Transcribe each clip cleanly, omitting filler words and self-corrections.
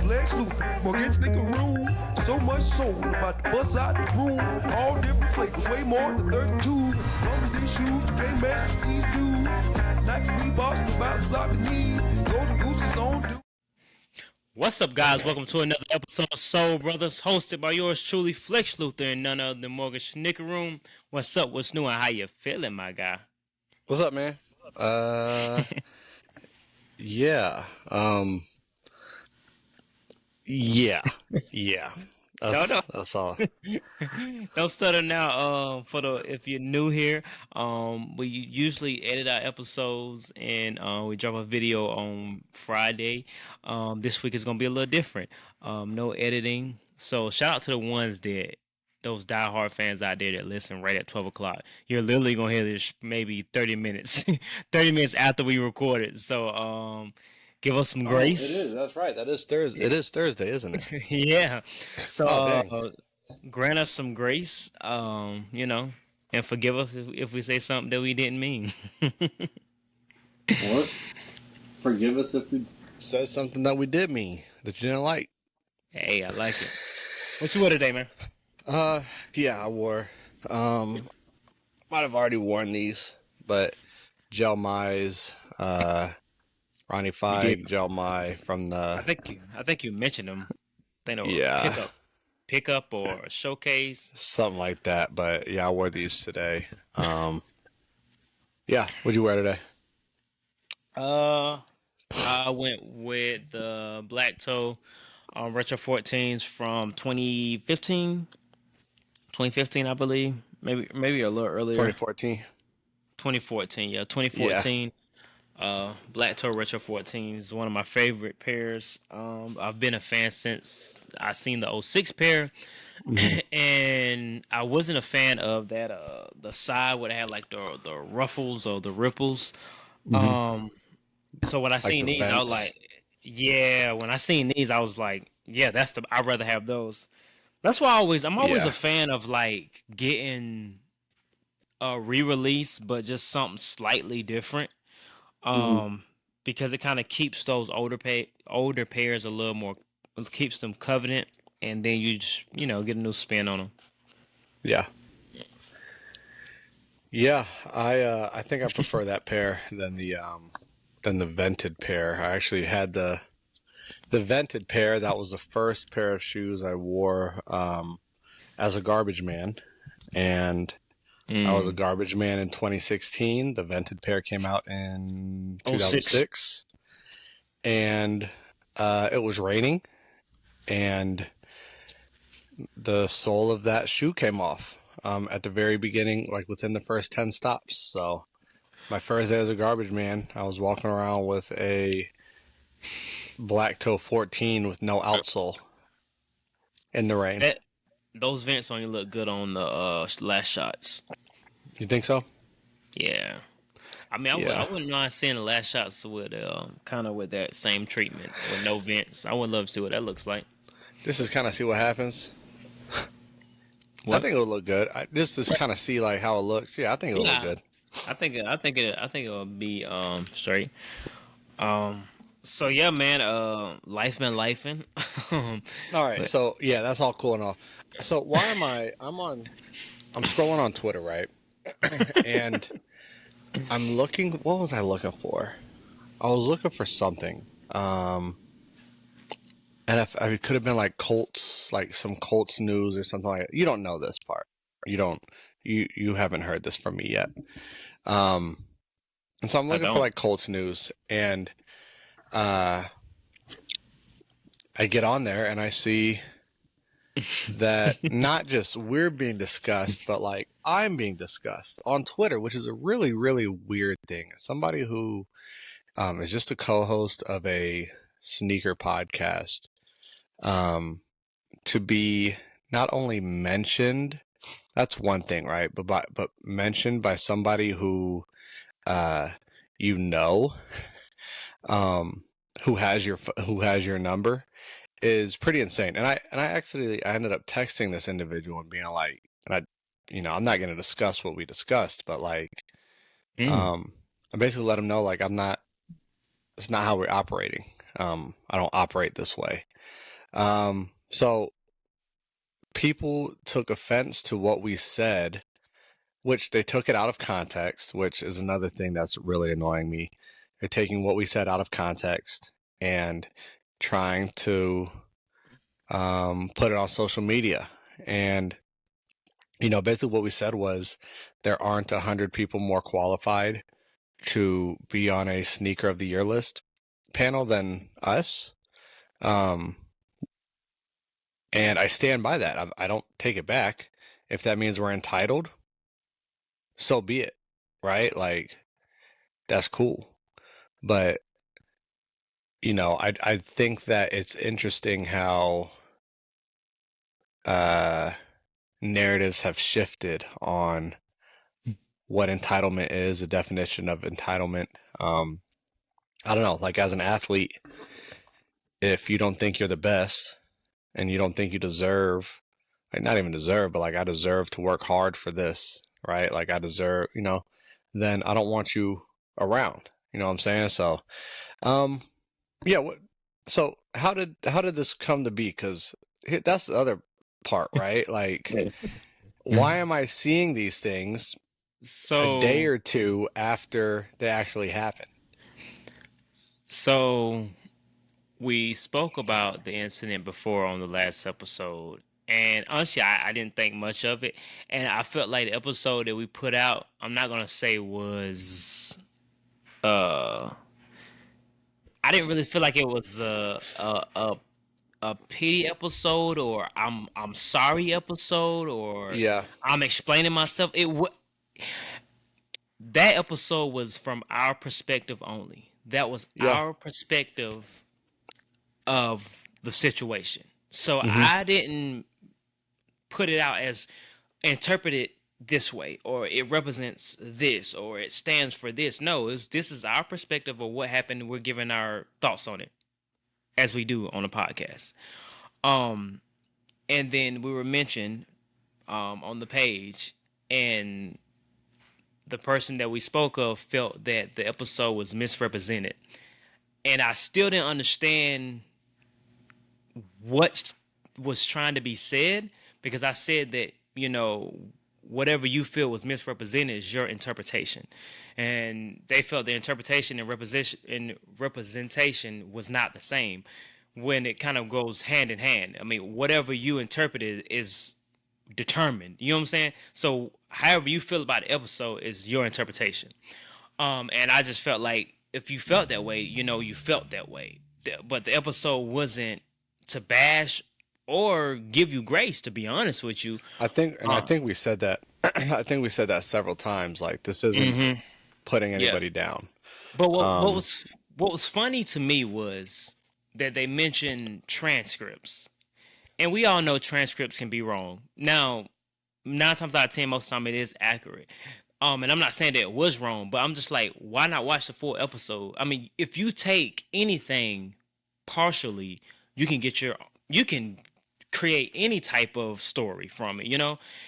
Lex Luthor, Morgan Snicker Room. So much soul about to bust out the room. All different flavors, way more than 32. From these shoes, you can't mess with these dudes. Nike Reeboks, about soccer knees. Golden Goose is on dude. What's up, guys? Welcome to another episode of Soul Brothers, hosted by yours truly, Flex Luthor, and none other than Morgan Snicker Room. What's up? What's new? And how you feeling, my guy? What's up, man? Yeah. Yeah. That's all. Don't stutter now. If you're new here, we usually edit our episodes and we drop a video on Friday. This week is gonna be a little different. No editing. So shout out to the ones those diehard fans out there that listen right at 12 o'clock. You're literally gonna hear this maybe 30 minutes, 30 minutes after we record it. So give us some grace. It is. That's right. That is Thursday. It is Thursday, isn't it? Yeah. So dang. grant us some grace, and forgive us if we say something that we didn't mean. What? Forgive us if we said something that we did mean that you didn't like. Hey, I like it. What you wear today, man? Yeah, I wore. Might have already worn these, but Gel Mai's, Ronnie Fieg, Gel Mai from the. I think you mentioned them. They know pickup or showcase, something like that. But yeah, I wore these today. Yeah, what'd you wear today? I went with the Black Toe Retro 14s from 2015. 2015, I believe. Maybe a little earlier. 2014. 2014, yeah, 2014. Yeah. Black Toe Retro 14 is one of my favorite pairs. I've been a fan since I seen the 06 pair, and I wasn't a fan of that the side where it had like the ruffles or the ripples. So when I seen these, vents. I was like, yeah. When I seen these, I was like, yeah, I'd rather have those. That's why I'm always a fan of like getting a re-release, but just something slightly different. Because it kind of keeps those older pairs a little more, keeps them covenant, and then you just get a new spin on them. Yeah, I think I prefer that pair than the vented pair. I actually had the vented pair. That was the first pair of shoes I wore as a garbage man, and I was a garbage man in 2016. The vented pair came out in 2006, and it was raining, and the sole of that shoe came off at the very beginning, like within the first 10 stops. So my first day as a garbage man, I was walking around with a Black Toe 14 with no outsole in the rain. Those vents only look good on the last shots. You think so? Yeah. I mean, I wouldn't mind seeing the last shots with kind of with that same treatment with no vents. I would love to see what that looks like. Just to kind of see what happens. I think it would look good. Just to kind of see like how it looks. Yeah, I think it would look good. I think it will be straight. So yeah, man. Life been lifing. All right. So yeah, that's all cool and all. So why am I'm scrolling on Twitter, right? And I'm looking. What was I looking for? I was looking for something. And it could have been like Colts, like some Colts news or something like that. You don't know this part. You haven't heard this from me yet. And so I'm looking for like Colts news, and I get on there and I see that not just we're being discussed, but like I'm being discussed on Twitter, which is a really, really weird thing. Somebody who is just a co-host of a sneaker podcast, to be not only mentioned, that's one thing, right? But mentioned by somebody who who has your number is pretty insane. And I ended up texting this individual and being like, and I'm not going to discuss what we discussed, but like, I basically let him know, like, it's not how we're operating. I don't operate this way. So people took offense to what we said, which they took it out of context, which is another thing that's really annoying me. They're taking what we said out of context and trying to put it on social media. And, basically what we said was there aren't 100 people more qualified to be on a Sneaker of the Year list panel than us. And I stand by that. I don't take it back. If that means we're entitled, so be it, right? Like, that's cool. But, I think that it's interesting how narratives have shifted on what entitlement is, the definition of entitlement. I don't know, like as an athlete, if you don't think you're the best and you don't think you deserve, like not even deserve, but like I deserve to work hard for this, right? Like I deserve, then I don't want you around. You know what I'm saying? So, yeah. So how did this come to be? Because that's the other part, right? Like, why am I seeing these things a day So or two after they actually happen? so we spoke about the incident before on the last episode, and honestly, I didn't think much of it, and I felt like the episode that we put out, I'm not gonna say was uh I didn't really feel like it was a pity episode, or I'm sorry episode, or Yeah. I'm explaining myself. That episode was from our perspective only. That was Yeah. our perspective of the situation. So Hmm. I didn't put it out as interpreted this way, or it represents this, or it stands for this. No, this is our perspective of what happened. We're giving our thoughts on it, as we do on the podcast. Um, and then we were mentioned on the page, and the person that we spoke of felt that the episode was misrepresented, and I still didn't understand what was trying to be said, because I said that, whatever you feel was misrepresented is your interpretation, and they felt the interpretation and representation was not the same, when it kind of goes hand in hand. I mean, whatever you interpreted is determined. You know what I'm saying? So however you feel about the episode is your interpretation. And I just felt like if you felt that way, you felt that way. But the episode wasn't to bash or give you grace, to be honest with you. I think, and I Uh, think we said that. I think we said that several times. Like this isn't hmm putting Yeah. anybody down. But Um, what was funny to me was that they mentioned transcripts. And we all know transcripts can be wrong. Now, 9 times out of 10, most of the time it is accurate. And I'm not saying that it was wrong, but I'm just like, why not watch the full episode? I mean, if you take anything partially, you can you can create any type of story from it.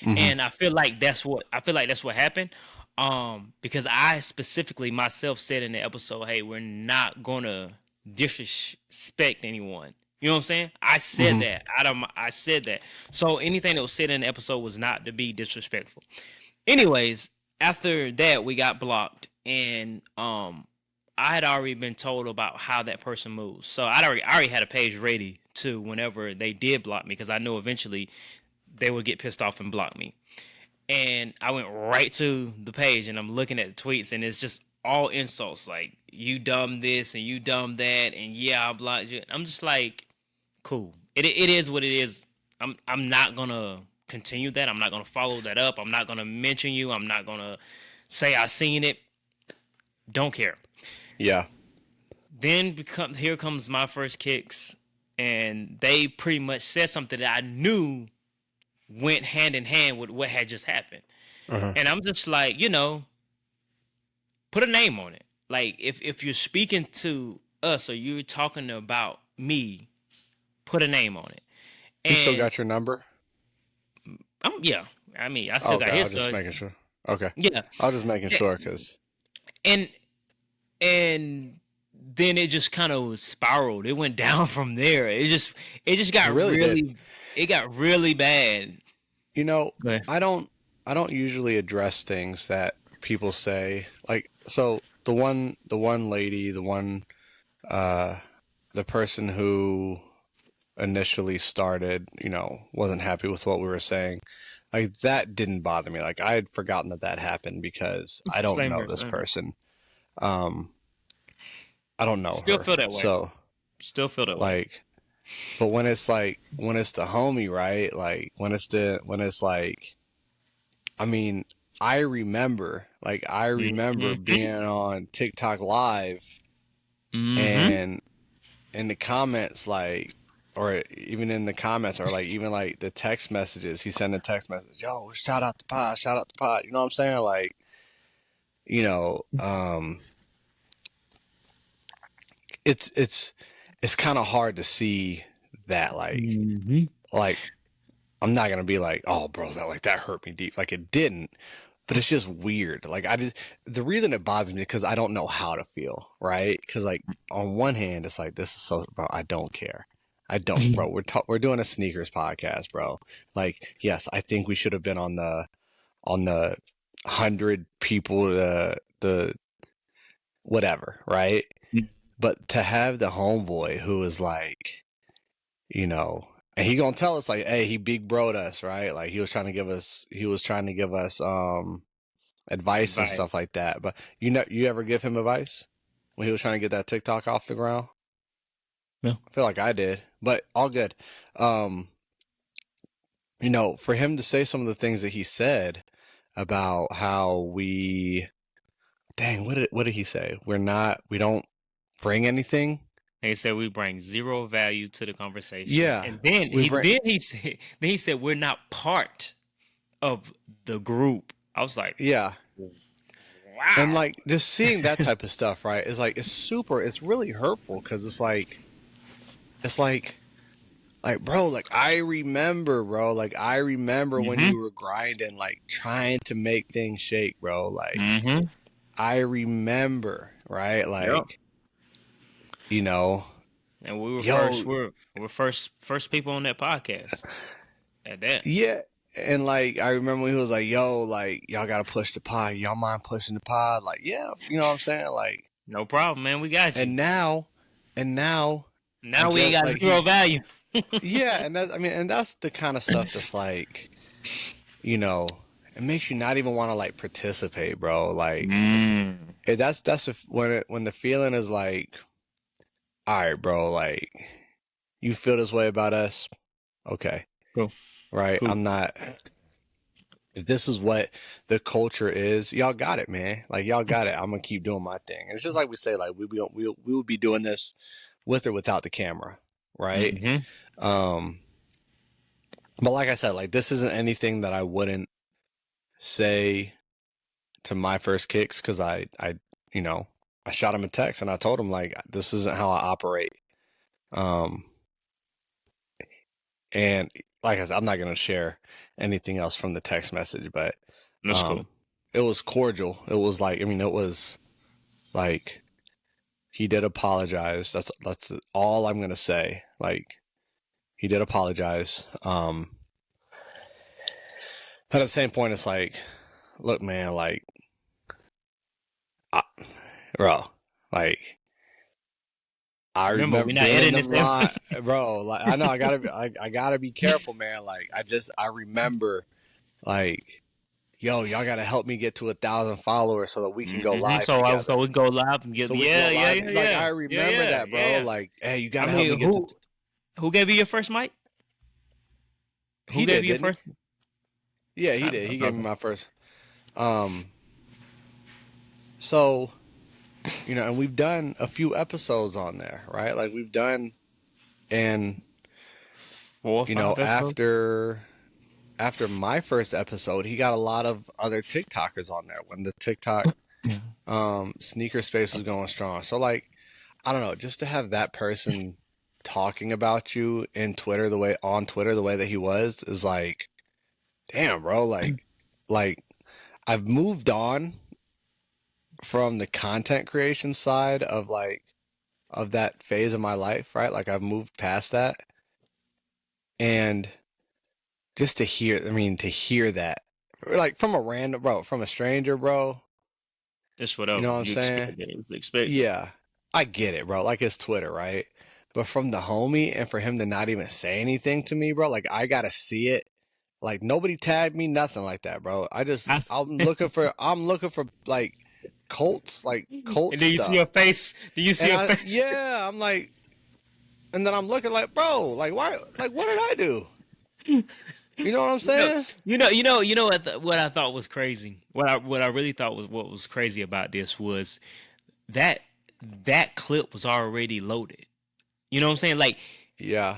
mhm. And I feel like that's what happened. Because I specifically myself said in the episode, hey, we're not gonna disrespect anyone. You know what I'm saying? I said Mhm. that. I said that. So anything that was said in the episode was not to be disrespectful. Anyways, after that we got blocked, and I had already been told about how that person moves. So I already had a page ready to whenever they did block me, because I know eventually they would get pissed off and block me. And I went right to the page, and I'm looking at the tweets, and it's just all insults, like you dumb this and you dumb that, and yeah, I blocked you. I'm just like, cool. It is what it is. I'm not gonna continue that. I'm not gonna follow that up. I'm not gonna mention you. I'm not gonna say I seen it. Don't care. Yeah. Then here comes my first kicks, and they pretty much said something that I knew went hand in hand with what had just happened. Uh-huh. And I'm just like, put a name on it. Like if you're speaking to us or you're talking about me, put a name on it. He still And got your number? yeah, I mean, I still got Okay, I his was just stuff. making sure. Okay, Yeah, I was just making sure because. and and then it just kind of spiraled. It went down from there. It just got really did. it got really bad. You know, Go ahead. I don't usually address things that people say. Like, so the one lady, uh the person who initially started, wasn't happy with what we were saying. Like, that didn't bother me. Like, I had forgotten that happened because I don't Same know here. this Same here. person. Um, I don't know Still her. feel that way. So, Still feel that way. like, but when it's the homie, right? Like, when it's like, I mean, I remember Mm-hmm. being on TikTok live, Mm-hmm. and in the comments, like, or even in the comments, or like even like the text messages, he sent a text message, yo, shout out the pod. You know what I'm saying? Like, you know, um, it's kind of hard to see that, Mm-hmm. like I'm not gonna be like, oh, bro, that hurt me deep. Like, it didn't, but it's just weird. Like, the reason it bothers me is because I don't know how to feel, right? Because, like, on one hand, it's like, this is so, bro, I don't care. I don't, bro. We're doing a sneakers podcast, bro. Like, yes, I think we should have been on the 100 people, the whatever, right? But to have the homeboy who is like, you know, and he gonna tell us like, hey, he big broed us, right? Like, he was trying to give us advice and Advice. stuff like that. But you ever give him advice when he was trying to get that TikTok off the ground? No. I feel like I did, but all good. Um, for him to say some of the things that he said about how what did he say? We don't bring anything. They said we bring zero value to the conversation, Yeah, and then we bring. he said we're not part of the group. I was like, Yeah, and wow. like just seeing that type of stuff, right? Is like it's really hurtful because it's like, bro, like I remember, bro, like I remember when Mm-hmm. you were grinding, like trying to make things shake, bro. Like Mm-hmm. I remember, right? Yep. Like, you know, And we were first. yo, We're first people on that podcast. At that, yeah. And like I remember when he was like, yo, like y'all gotta push the pod. Y'all mind pushing the pod? Like, yeah, you know what I'm saying? Like, no problem, man. We got you. and now, and now I Now we ain't guess got like zero value. yeah, and that's the kind of stuff that's like, you know, it makes you not even want to like participate, bro. Like, Mm. that's when the feeling is like, all right, bro, like you feel this way about us, okay, Cool. right? Cool. I'm not. If this is what the culture is, y'all got it, man. Like, y'all got it. I'm gonna keep doing my thing. And it's just like we say, like we will be doing this with or without the camera, right? Mm-hmm. Um, but like I said, like this isn't anything that I wouldn't say to my first kicks because you know, I shot him a text and I told him like this isn't how I operate. Um, and like I said, I'm not gonna share anything else from the text message, but That's cool. it was cordial. It was like, I mean, it was like he did apologize. That's all I'm gonna say. Like, he did apologize. But at the same point, it's like, look, man, like, I, bro, like I Remember, we're remember not being in editing them this. lot, bro. Like, I know I gotta be careful, man. Like, I remember, like, yo, y'all gotta help me get to 1,000 followers so that we can go Mm-hmm. live So together. we can go live and get So we can go live. Like, I yeah, remember yeah, that, bro. yeah. Like, hey, you I gotta help me mean, get to. who gave you your first mic? Who He gave did, you your didn't he? first? Yeah, he did. He gave me my first. Um, so, and we've done a few episodes on there, right? Like we've done, and 4 or 5 episodes. after my first episode, he got a lot of other TikTokers on there when the TikTok Yeah. sneaker space was going strong. So like, I don't know, just to have that person talking about you on Twitter the way that he was is like, damn, bro, like I've moved on from the content creation side of like of that phase of my life, right? Like I've moved past that. And just to hear that, like from a random bro, from a stranger, bro, It's you know whatever what I'm you saying? expected. It's expected. Yeah, I get it, bro. Like it's Twitter, right? But from the homie and for him to not even say anything to me, bro, like I gotta see it. Like nobody tagged me, nothing like that, bro. I, I'm looking for like Colts, like and Colt do you see your stuff. face? Do you see And your face? I'm like, and then I'm looking like, bro, like why, like what did I do? You know what I'm You know, saying? what I thought was crazy. What I really thought was what was crazy about this was that that clip was already loaded. You know what I'm saying? Like Yeah.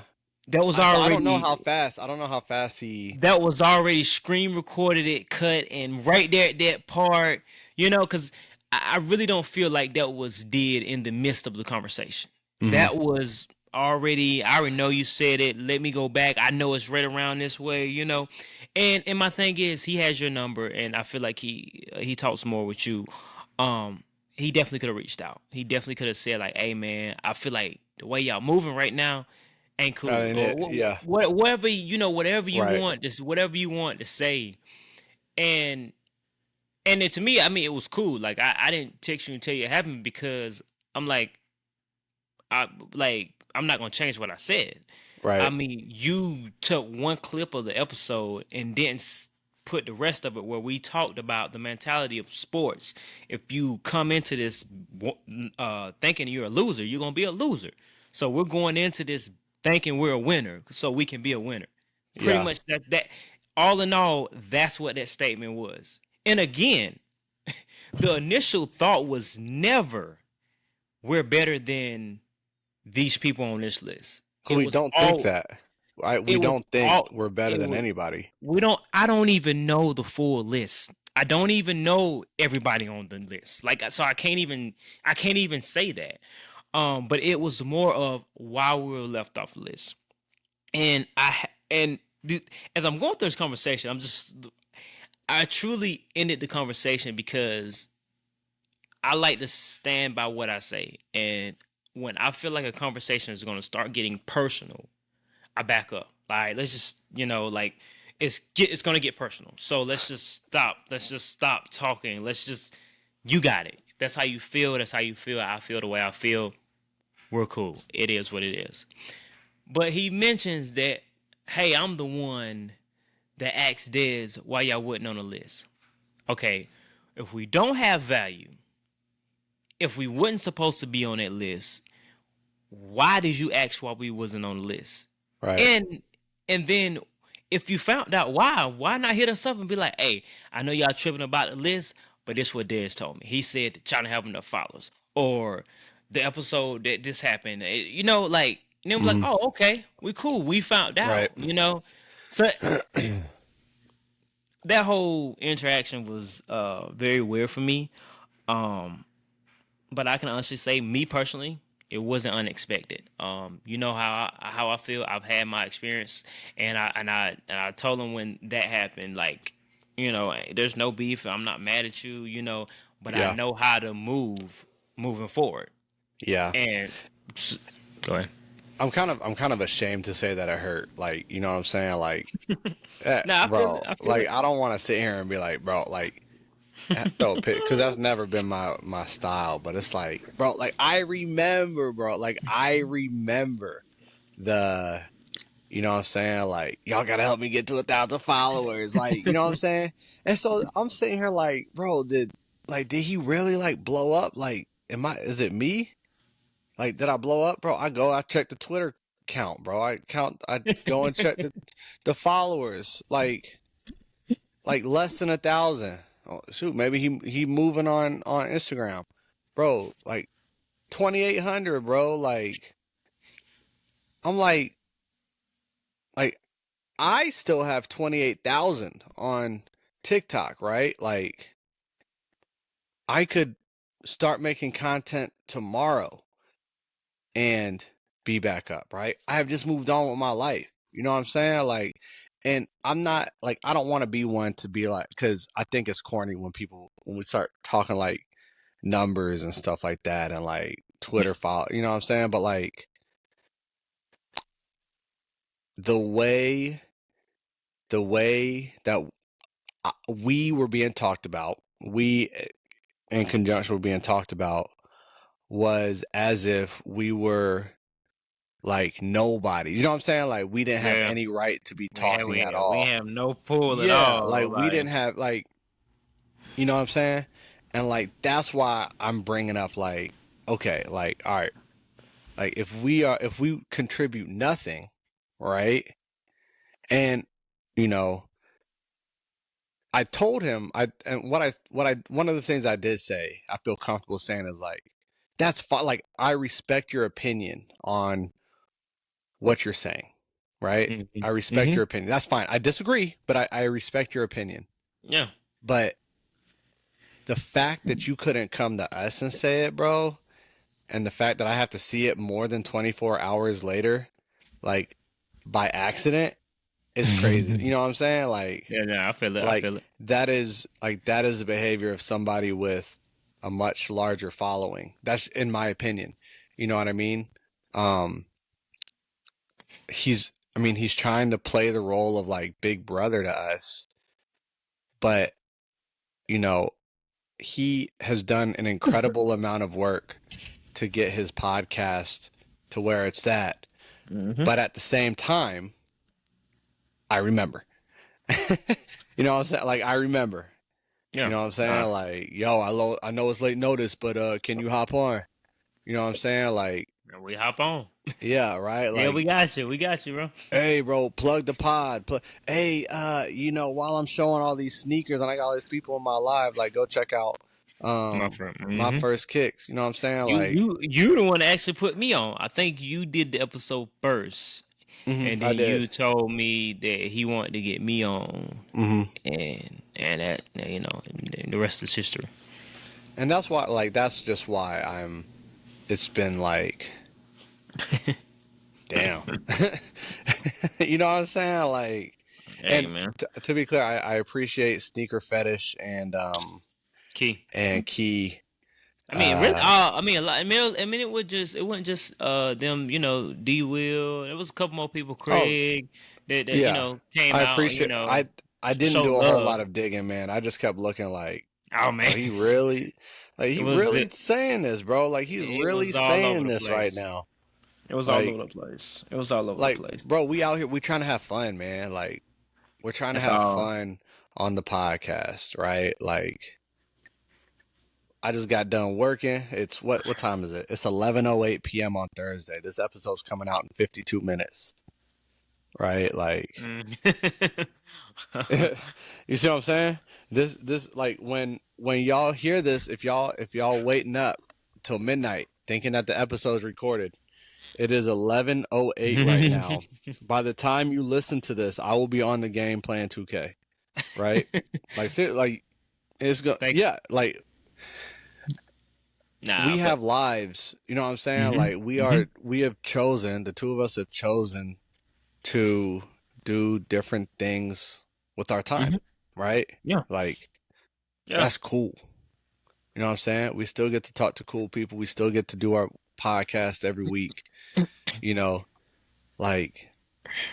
that was I don't know already how fast. I don't know how fast he. that was already screen recorded it, cut, and right there at that part, because I really don't feel like that was did in the midst of the conversation. Mhm. That was already. I already know you said it. Let me go back. I know it's right around this way. And my thing is, he has your number, and I feel like he talks more with you. He definitely could have reached out. He definitely could have said like, "Hey, man, I feel like the way y'all moving right now." Ain't That cool ain't or it. Yeah. whatever whatever you Right. want, just whatever you want to say. And and then to me, I mean, it was cool. Like I didn't text you and tell you it happened because I'm like I'm not gonna change what I said. I Right. mean, you took one clip of the episode and then put the rest of it where we talked about the mentality of sports. If you come into this thinking you're a loser, you're gonna be a loser. So we're going into this thinking we're a winner, so we can be a winner. Pretty Yeah. much that. All in all, that's what that statement was. And again, the initial thought was never we're better than these people on this list. It We was don't think all that. We it was don't think all we're better it than was anybody. I don't even know the full list. I don't even know everybody on the list. Like so I can't even say that. But it was more of why we were left off the list. And as I'm going through this conversation, I truly ended the conversation because I like to stand by what I say. And when I feel like a conversation is going to start getting personal, I back up. Like let's just like it's gonna get personal. So let's just stop. Let's just stop talking. You got it. That's how you feel. That's how you feel. I feel the way I feel. We're cool. It is what it is. But he mentions that, hey, I'm the one that asked Dez why y'all wasn't on the list. Okay, if we don't have value, if we wasn't supposed to be on that list, why did you ask why we wasn't on the list? Right. And and then if you found out why not hit us up and be like, hey, I know y'all tripping about the list, but this what Dez told me. He said trying to have enough followers. Or the episode that this happened. Like and then we're like, Mhm. oh, okay, we cool. We found Right. out. So that whole interaction was very weird for me. Um but I can honestly say, me personally, it wasn't unexpected. You know how I feel. I've had my experience, and I told him when that happened, like, there's no beef. I'm not mad at you, but I Yeah. know how to moving forward. Yeah. And go ahead. I'm kind of ashamed to say that it hurt. Like, you know what I'm saying? Like, Nah, I feel it. bro, I feel like it. I don't want to sit here and be like, bro, like throw a pic because that's never been my style. But it's like, bro, like I remember, bro, like I remember the, you know what I'm saying? Like, y'all gotta help me get to 1,000 followers. Like, you know what I'm saying? And so I'm sitting here like, bro, did he really like blow up? Like, is it me? Like, did I blow up, bro? I check the Twitter count, bro. I go and check the followers. Like less than 1,000. Oh, shoot, maybe he moving on Instagram, bro. Like 2,800, bro. Like I'm like I still have 28,000 on TikTok, right? Like I could start making content tomorrow and be back up, right? I have just moved on with my life. You know what I'm saying? Like, and I'm not like, I don't want to be one to be like, because I think it's corny when we start talking like numbers and stuff like that and like Twitter follow. You know what I'm saying? But like the way that we were being talked about, we in conjunction were being talked about, was as if we were like nobody. You know what I'm saying? Like we didn't have Yeah. any right to be We have, talking at we all. have no pull at Yeah, all. like we didn't have like, you know what I'm saying? And like that's why I'm bringing up like, okay, like all right, like if we contribute nothing, right? And you know, I told him one of the things I did say, I feel comfortable saying is like, that's fine. Like I respect your opinion on what you're saying, right? I respect your opinion. That's fine. I disagree, but I respect your opinion. Yeah. But the fact that you couldn't come to us and say it, bro, and the fact that I have to see it more than 24 hours later, like by accident, is crazy. You know what I'm saying? Like, Yeah, no, I feel it. I like feel it. that is the behavior of somebody with a much larger following. That's in my opinion. You know what I mean? He's trying to play the role of like big brother to us, but you know, he has done an incredible amount of work to get his podcast to where it's at. But at the same time, I remember. You know what I'm saying? Like I remember. Yeah. You know what I'm saying? Like, yo, I know it's late notice, but can you hop on? You know what I'm saying? Like, We hop on. yeah, right? Yeah, Like, we got you. We got you, bro. hey, bro, plug the pod. Hey, you know, while I'm showing all these sneakers and I got all these people in my live, like, go check out My friend. my first kicks. You know what I'm saying? Like, You the one that actually put me on. I think you did the episode first, and I then you did. told me that he wanted to get me on, and that, you know, the rest is history. And that's why, like, that's just why it's been like, damn. You know what I'm saying? Like, Hey, and man. to be clear, I appreciate Sneaker Fetish and Key. Key. I mean, really. I mean, a lot. It wasn't just them. You know, D Will. There was a couple more people. Craig. That you Yeah, know came I out. You appreciate. know, I didn't show do a whole love. lot of digging, man. I just kept looking like, Oh man, he really, like it he was really saying this, bro. Like he's it really was all over saying the this right place. now. It was all Like, over the place. It was all over the like, place. bro, we out here. We trying to have fun, man. Like, we're trying to That's have all. fun on the podcast, right? Like, I just got done working. It's what time is it? It's 11:08 p.m. on Thursday. This episode's coming out in 52 minutes, right? Like. Mm. You see what I'm saying? This like when y'all hear this, if y'all waiting up till midnight thinking that the episode's recorded, it is 11:08 right now. By the time you listen to this, I will be on the game playing 2K, right? Like it's go Thank. yeah, like Nah, we but have lives, you know what I'm saying? Like we have chosen, the two of us have chosen to do different things with our time, right? yeah, Like yeah. that's cool. You know what I'm saying? We still get to talk to cool people. We still get to do our podcast every week. You know, like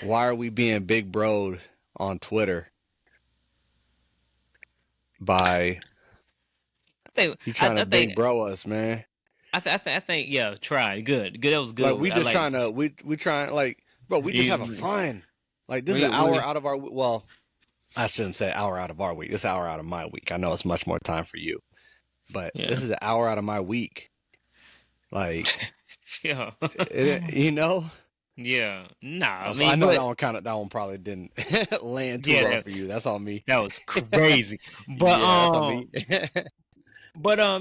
why are we being big broed on Twitter by I think. you trying I to think. big bro us, man? I think. Yeah. Try. Good. Good. That was Like good. we I just like. trying to we trying like bro, we just having You, fun. Like this is an hour we, out of our well, I shouldn't say hour out of our week. It's an hour out of my week. I know it's much more time for you, but yeah. this is an hour out of my week. Like, Yeah. you know. Yeah. Nah. I know but that one probably didn't land too yeah, well for you. That's on me. that was crazy. But Yeah, that's on me.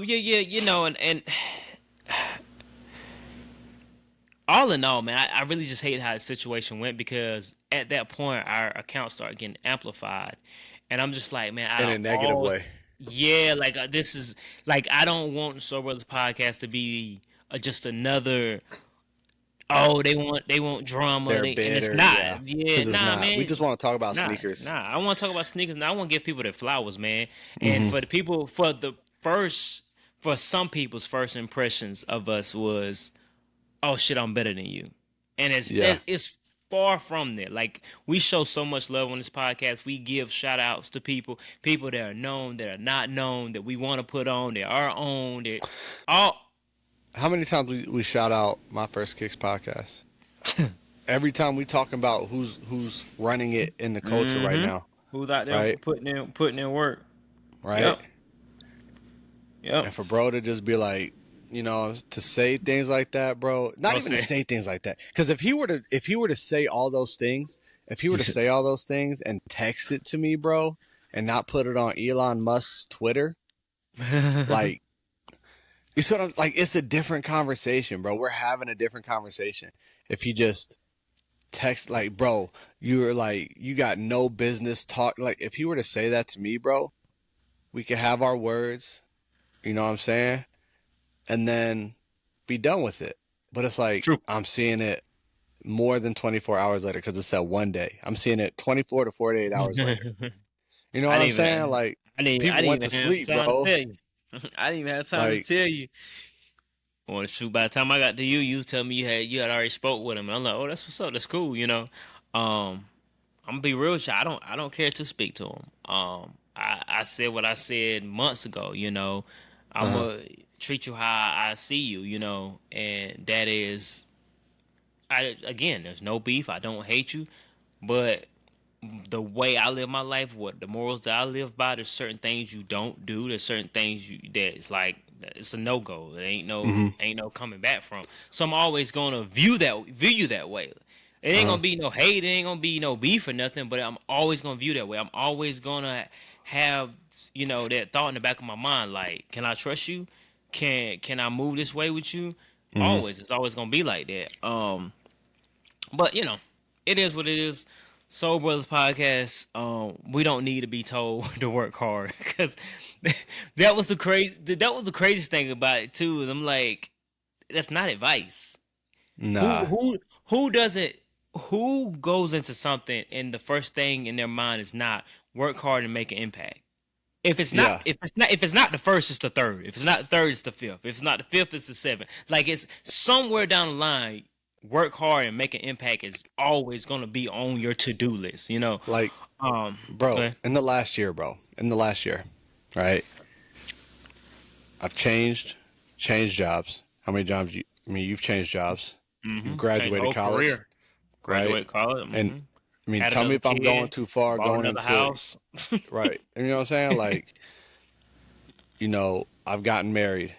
yeah, you know, and all in all, man, I really just hate how the situation went because at that point our account started getting amplified, and I'm just like, man, In a negative way. yeah, like this is like I don't want Soul Brothers podcast to be just another. Oh, they want drama, They're and it's bitter, not. yeah. Yeah, Because it's nah, not. We man. just want to talk It's about not. sneakers. Nah, I want to talk about sneakers. Now I want to give people their flowers, man. And for the people, for the for some people's first impressions of us was, oh shit, I'm better than you. And Yeah. it's far from that. Like, we show so much love on this podcast. We give shout outs to people that are known, that are not known, that we want to put on, that are on, that all. How many times we shout out My First Kicks podcast? Every time we talking about who's running it in the culture right now, Who's out there right? putting in work. Right? Yep. Yep. And for bro to just be like, to say things like that, bro, not even to say things like that. Because if he were to say all those things, and text it to me, bro, and not put it on Elon Musk's Twitter, like, you see what I'm like? It's a different conversation, bro. We're having a different conversation. If he just text like, bro, you're like, you got no business talk. Like, if he were to say that to me, bro, we could have our words. You know what I'm saying? And then be done with it. But it's like, True. I'm seeing it more than 24 hours later because it said one day. I'm seeing it 24 to 48 hours later. You know what I'm saying? Like, people went to sleep, bro. I didn't even have time to Like, tell you. Well, shoot, by the time I got to you, you was telling me you had already spoke with him. And I'm like, oh, that's what's up. That's cool, you know. I'm gonna be real with you. I don't care to speak to him. I said what I said months ago, you know. I'm gonna treat you how I see you, you know, and that is, again, there's no beef. I don't hate you, but the way I live my life, what the morals that I live by, there's certain things you don't do. There's certain things that's like, it's a no go. There ain't no coming back from. So I'm always gonna view you that way. It ain't gonna be no hate. It ain't gonna be no beef or nothing. But I'm always gonna view that way. I'm always gonna have that thought in the back of my mind, like, can I trust you? Can I move this way with you? Always. It's always gonna be like that. But it is what it is. Soul Brothers podcast. We don't need to be told to work hard, because that was the craziest thing about it too. And I'm like, that's not advice. nah. Who doesn't? Who goes into something and the first thing in their mind is not work hard and make an impact? If it's not, Yeah. if it's not the first, it's the third. If it's not the third, it's the fifth. If it's not the fifth, it's the seventh. Like, it's somewhere down the line. Work hard and make an impact is always gonna be on your to-do list. Like, Go bro, ahead. in the last year, right? I've changed jobs. How many jobs you've changed jobs. You've Changed graduated whole college, career. Graduate college. and Had tell me another if I'm kid, going too far bought going another into house. right. And you know what I'm saying? Like, I've gotten married.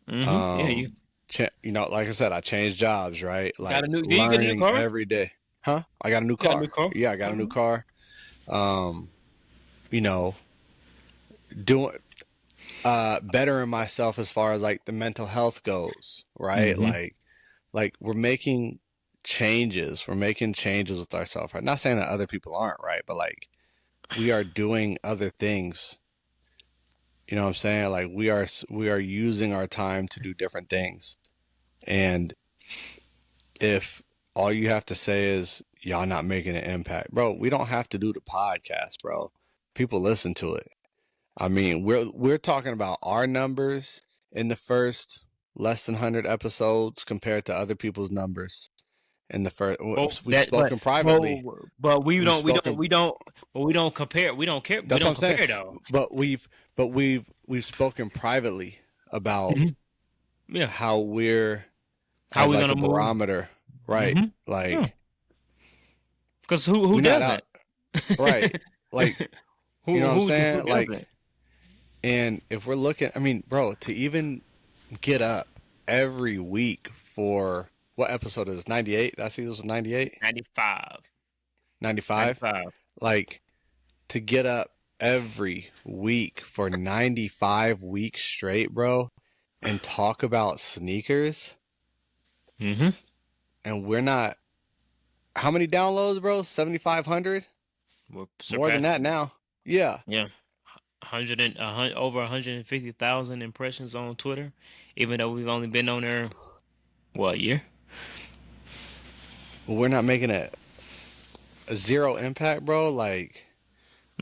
Yeah, you Like I said, I changed jobs, right? got Like, a new. Did you get a new learning car? every day. Huh? I got a new Got a car. new car? Yeah, I got a new car. You know, doing bettering myself as far as like the mental health goes, right? Like we're making changes. We're making changes with ourselves, right? Not saying that other people aren't, right? But like, we are doing other things. You know what I'm saying? Like, we are using our time to do different things. And if all you have to say is y'all not making an impact, bro, we don't have to do the podcast, bro. People listen to it. I mean, we're talking about our numbers in the first less than 100 episodes compared to other people's numbers in the first. We've spoken privately. But we We've don't we spoken. don't we don't but we don't compare. We don't care. We That's what don't I'm saying. compare though. But we've spoken privately about Yeah. how we're How as we like gonna a move? barometer, right? Yeah. Like, Because who we're not doesn't? out, right? Like, you know what I'm Who saying? Like, doesn't? and if we're looking, I mean, bro, to even get up every week for what episode is 98? Did I see this was 98? 95. 95? 95. Like, to get up every week for 95 weeks straight, bro, and talk about sneakers, Mm-hmm. and we're not. How many downloads, bro? 7,500? We're More than that surpassing. now. Yeah. Yeah. Over 150,000 impressions on Twitter, even though we've only been on there, what, a year? But we're not making a zero impact, bro. Like,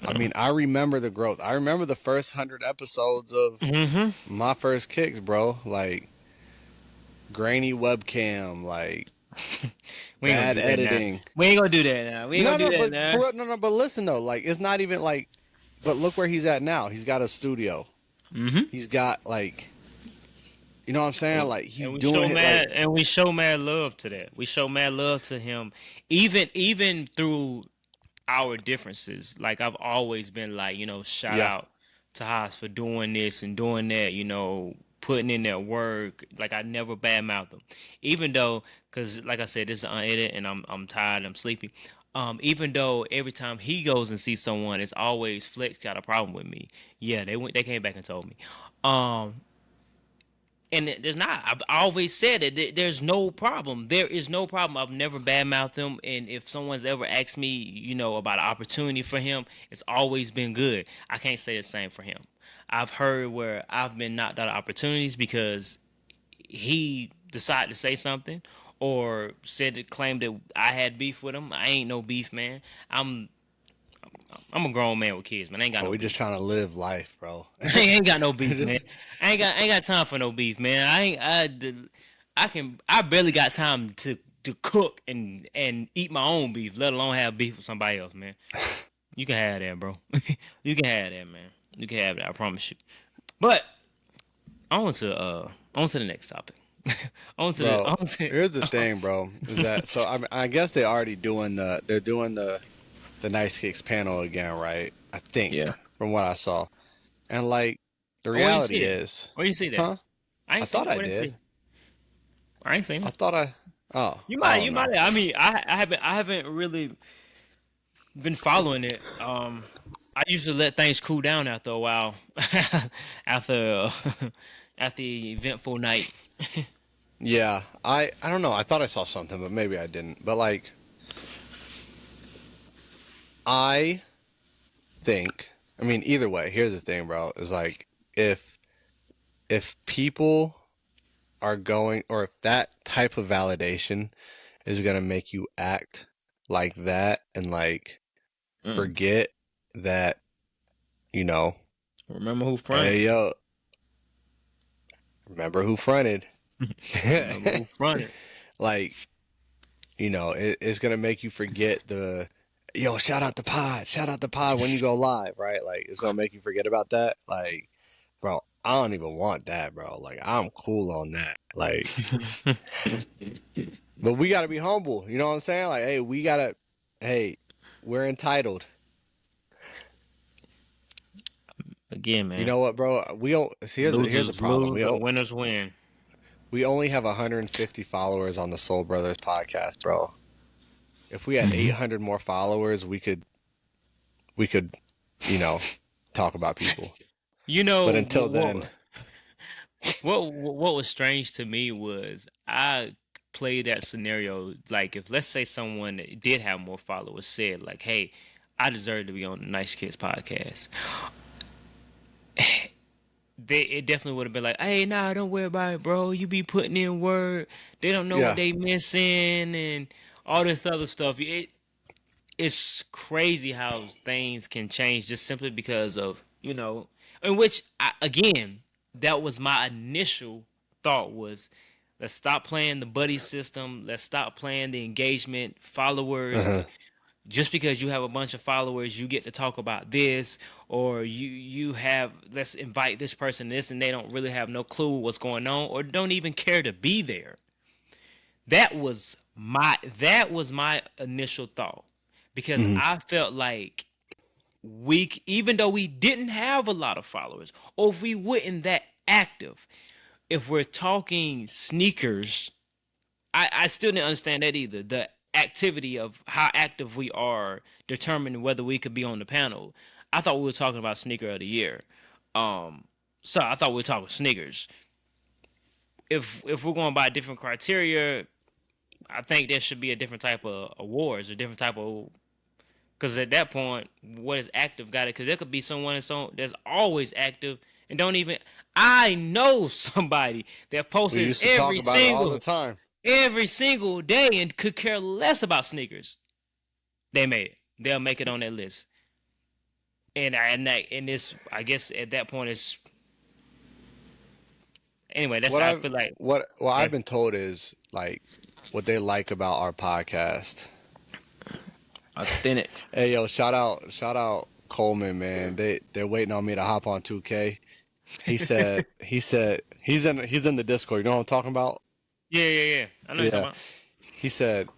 I mean, I remember the growth. I remember the first 100 episodes of Mm-hmm. my first kicks, bro. Like grainy webcam, like We ain't gonna bad do that now. editing. We ain't gonna do that now. We ain't No, gonna do no, that but now. for no, no, but listen though, like it's not even like. But look where he's at now. He's got a studio. Mm-hmm. He's got like, you know what I'm saying? Like he's And we doing show it like, mad love to that. We show mad love to him, even through our differences. Like I've always been like, shout yeah, out to Haas for doing this and doing that. Putting in that work. Like I never badmouth him, even though, because like I said, this is unedited and I'm tired. I'm sleepy. Even though every time he goes and sees someone, it's always Flex got a problem with me. Yeah, they came back and told me. Um, and there's not. I've always said it. There's no problem. There is no problem. I've never badmouthed him. And if someone's ever asked me, about an opportunity for him, it's always been good. I can't say the same for him. I've heard where I've been knocked out of opportunities because he decided to say something or claimed that I had beef with him. I ain't no beef, man. I'm I'm a grown man with kids, man. I ain't got oh, no we just beef. trying to live life, bro. I ain't got no beef, man. I ain't got time for no beef, man. I barely got time to cook and eat my own beef, let alone have beef with somebody else, man. You can have that, bro. You can have that, man. You can have that. I promise you. But on to the next topic. Bro, On to here's the thing, bro, is that so I guess they're already doing the Nice Kicks panel again, right? I think yeah. from what I saw. And like the Where you see reality that? is, Where you see that? huh? I I ain't seen thought it. I Where did see did. it? I ain't seen I it. thought I oh, You I might, don't you know. might. I mean, I haven't really been following it. I usually let things cool down after a while, after after the eventful night. Yeah, I don't know. I thought I saw something, but maybe I didn't. But like I think, I mean, either way, here's the thing, bro, is like if people are going or if that type of validation is gonna make you act like that and like Mm. forget that, you know, Remember who fronted? hey yo, remember who fronted. Remember who fronted? Like, it's gonna make you forget the yo, shout out the pod when you go live, right? Like it's gonna make you forget about that. Like, bro, I don't even want that, bro. Like I'm cool on that. Like, but we gotta be humble, you know what I'm saying? Like, hey, we're entitled. Again, You man. know what, bro? We don't see here's the Losers problem. lose or winners win. We only have 150 followers on the Soul Brothers podcast, bro. If we had Mhm. 800 more followers, we could, you know, talk about people. You know But until what? then, What was strange to me was I played that scenario like if let's say someone that did have more followers said like, "Hey, I deserve to be on the Nice Kids podcast." It definitely would have been like, "Hey, nah, don't worry about it, bro. You be putting in work. They don't know what yeah. they missing and all this other stuff." It's crazy how things can change just simply because of in which again that was my initial thought was let's stop playing the buddy system, let's stop playing the engagement followers. Uh-huh. Just because you have a bunch of followers you get to talk about this, or you have let's invite this person this and they don't really have no clue what's going on or don't even care to be there. That was my initial thought because Hmm. I felt like even though we didn't have a lot of followers or if we weren't that active, if we're talking sneakers, I still didn't understand that either. The activity of how active we are determining whether we could be on the panel. I thought we were talking about sneaker of the year. Um, so I thought we were talking sneakers. If we're going by different criteria, I think there should be a different type of awards, a different type of because at that point, what is active got it? Because there could be someone that's always active and don't even. I know somebody that We posts used to talk about it all the time. every single day and could care less about sneakers. They made it. They'll make it on that list. and this, I guess at that point it's anyway. That's What I I've feel like what I've that been told is like what they like about our podcast. authentic. Hey yo, shout out Coleman, man. They're waiting on me to hop on 2K. He said he's in the Discord. You know what I'm talking about? Yeah. I know you're Yeah. talking about. He said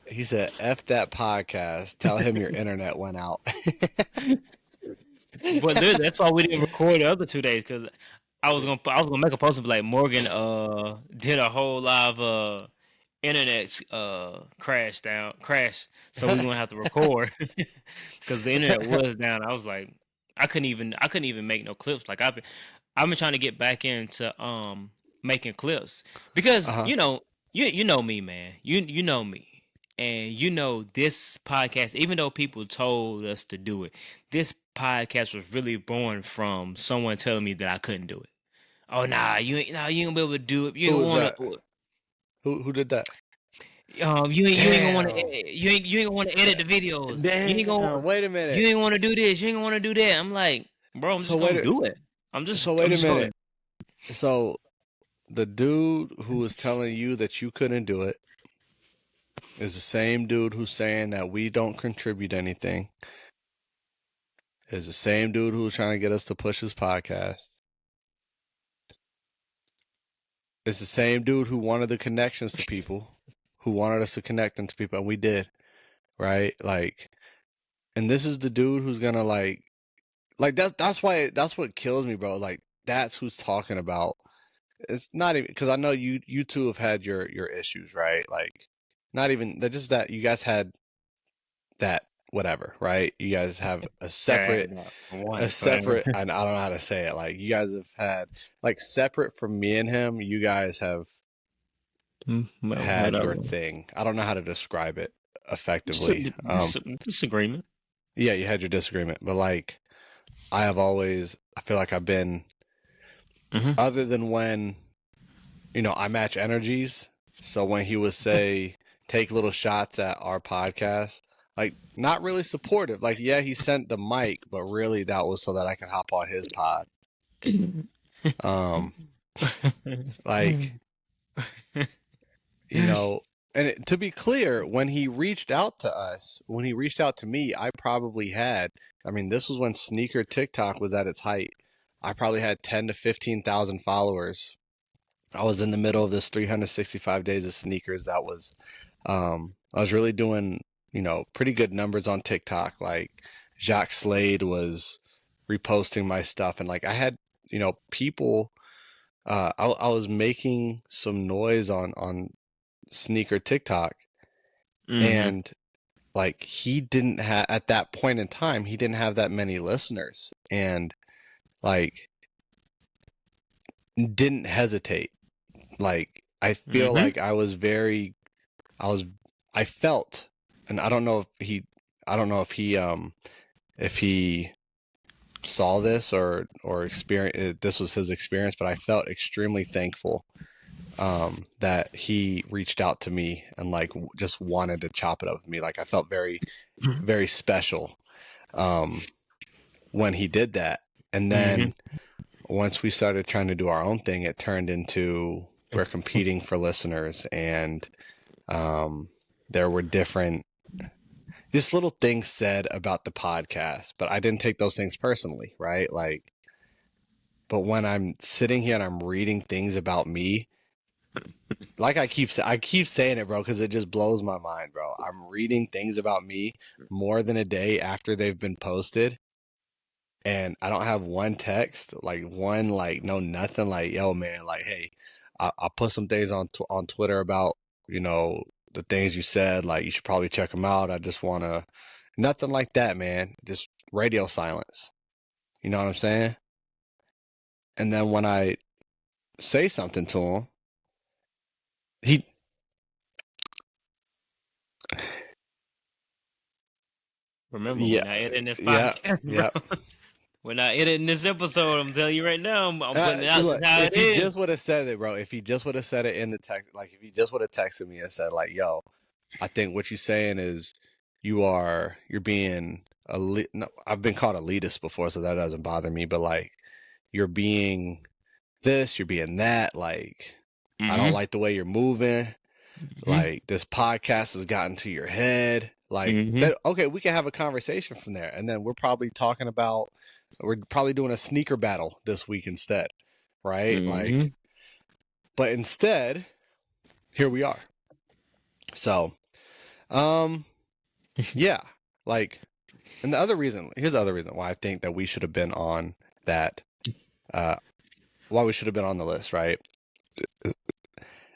F that podcast. Tell him your internet went out. But literally, that's why we didn't record the other 2 days because I was gonna make a post and be like Morgan did a whole live internet crash, so we gonna have to record because the internet was down. I was like, I couldn't even make no clips. Like I've been trying to get back into making clips because Uh-huh. you know me, man. You know me. And this podcast, even though people told us to do it, this podcast was really born from someone telling me that I couldn't do it. Oh you ain't gonna be able to do it. You Who ain't was gonna that? wanna Who did that? you ain't gonna wanna Damn. you ain't gonna wanna edit the videos. Damn. Wait a You minute. ain't wanna do this, you ain't gonna wanna do that. I'm like, bro, I'm So just wait gonna a do it. so wait I'm a just gonna minute. So the dude who was telling you that you couldn't do it is the same dude who's saying that we don't contribute anything. Is the same dude who was trying to get us to push his podcast. It's the same dude who wanted the connections to people, who wanted us to connect them to people, and we did, right? Like, and this is the dude who's gonna like that's what kills me, bro. Like, that's who's talking about. It's not even because I know you two have had your issues, right? Like, not even they're just that you guys had that whatever, right? You guys have a separate one, but and I don't know how to say it. Like, you guys have had like separate from me and him. You guys have had your whatever. thing. I don't know how to describe it Just a effectively. disagreement. Yeah, you had your disagreement, but like I feel like I've been, Hmm. other than when, I match energies. So when he would say, take little shots at our podcast, like not really supportive. Like, yeah, he sent the mic, but really that was so that I could hop on his pod. Um, like, and to be clear, when he reached out to us, when he reached out to me, this was when sneaker TikTok was at its height. I probably had 10 to 15,000 followers. I was in the middle of this 365 days of sneakers. I was really doing, pretty good numbers on TikTok. Like, Jacques Slade was reposting my stuff, and like I had, people. I was making some noise on sneaker TikTok, and like he didn't have, at that point in time, he didn't have that many listeners, and like didn't hesitate. Like, I feel like I felt, and I don't know if he saw this or experience, this was his experience, but I felt extremely thankful that he reached out to me and like just wanted to chop it up with me. Like, I felt very, very special when he did that. And then once we started trying to do our own thing, it turned into we're competing for listeners, and there were just little things said about the podcast, but I didn't take those things personally, right? Like, but when I'm sitting here and I'm reading things about me, like I keep saying it, bro, because it just blows my mind, bro. I'm reading things about me more than a day after they've been posted, and I don't have one text, like one, like no nothing, like, yo, man, like, hey, I put some things on Twitter about, the things you said, like you should probably check them out. I just want to, nothing like that, man. Just radio silence. You know what I'm saying? And then when I say something to him, he Remember, we're yeah not editing this yeah podcast, yeah. bro. We're not editing this episode. I'm telling you right now. I'm putting it out Look, just how if it he is. just would have said it, bro, if he just would have said it in the text, like if he just would have texted me and said like, yo, I think what you're saying is you're being no, I've been called elitist before, so that doesn't bother me, but like you're being this, you're being that, like I don't Mm-hmm. like the way you're moving, Mm-hmm. like this podcast has gotten to your head, like Mm-hmm. that. Okay, we can have a conversation from there, and then we're probably doing a sneaker battle this week instead, right? Mm-hmm. Like, but instead, here we are. So, yeah, like, and here's the other reason why I think that we should have been on that, why we should have been on the list, right?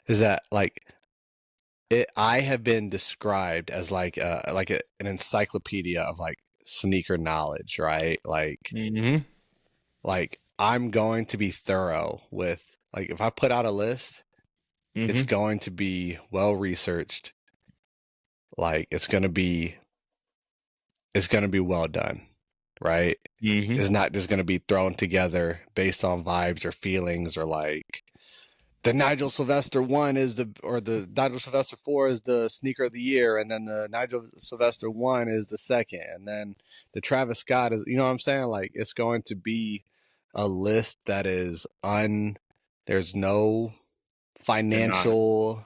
Is that like I have been described as like an encyclopedia of like sneaker knowledge, right? Mm-hmm. Like I'm going to be thorough with, like, if I put out a list, it's Mm-hmm. going to be well researched. Like it's going to be well done, right? Mm-hmm. It's not just going to be thrown together based on vibes or feelings, or like the Nigel Sylvester 1 or the Nigel Sylvester 4 is the sneaker of the year, and then the Nigel Sylvester 1 is the second, and then the Travis Scott is, you know what I'm saying? Like it's going to be a list that is there's no They're not. financial